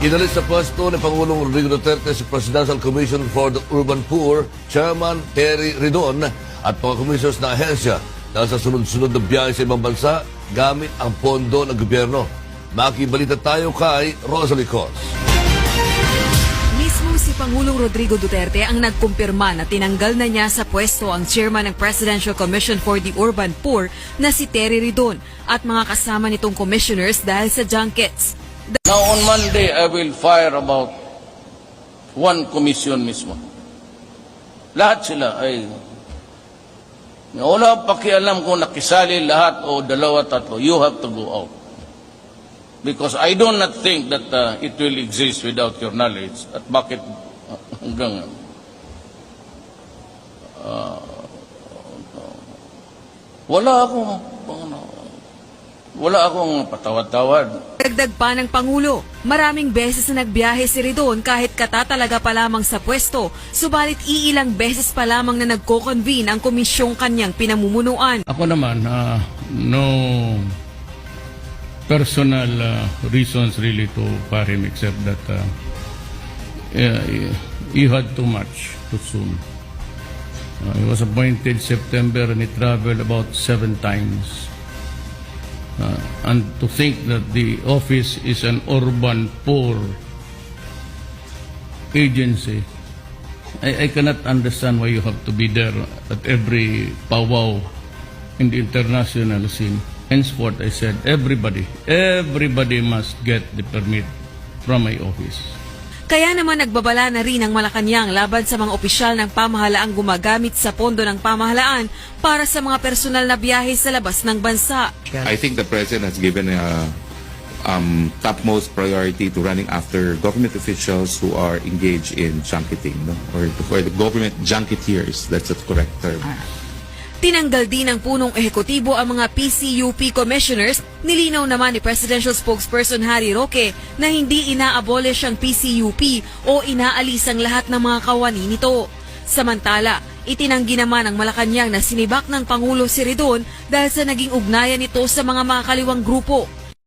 Inalis sa pwesto ni Pangulong Rodrigo Duterte si Presidential Commission for the Urban Poor, Chairman Terry Ridon at mga commissioners na ahensya dahil sa sunod-sunod na biyahe sa ibang bansa gamit ang pondo ng gobyerno. Makibalita tayo kay Rosalie Cos. Mismo si Pangulong Rodrigo Duterte ang nagkumpirma na tinanggal na niya sa pwesto ang chairman ng Presidential Commission for the Urban Poor na si Terry Ridon at mga kasama nitong commissioners dahil sa junkets. Now on Monday, I will fire about one commission mismo. Lahat sila ay wala pakialam kung nakisali lahat o dalawa, tatlo. You have to go out. Because I do not think that it will exist without your knowledge. At bakit hanggang wala akong patawad-tawad. Dagdag pa ng Pangulo, maraming beses na nagbiyahe si Ridon kahit katatalaga pa lamang sa pwesto, subalit iilang beses pa lamang na nagko-convene ang komisyong kanyang pinamumunuan. Ako naman, no personal reasons really to fire him except that he had too much too soon. He was appointed September and he traveled about 7 times. And to think that the office is an urban poor agency, I cannot understand why you have to be there at every powwow in the international scene. Henceforth, I said, everybody must get the permit from my office. Kaya naman nagbabala na rin ang Malacanang laban sa mga opisyal ng pamahalaang gumagamit sa pondo ng pamahalaan para sa mga personal na biyahe sa labas ng bansa. I think the President has given topmost priority to running after government officials who are engaged in junketing, no? Or for the government junketeers, that's the correct term. Tinanggal din ng punong ehekutibo ang mga PCUP commissioners. Nilinaw naman ni Presidential Spokesperson Harry Roque na hindi ina-abolish ang PCUP o inaalis ang lahat ng mga kawani nito. Samantala, itinanggi naman ng Malacanang na sinibak ng Pangulo si Ridon dahil sa naging ugnayan nito sa mga makakaliwang grupo.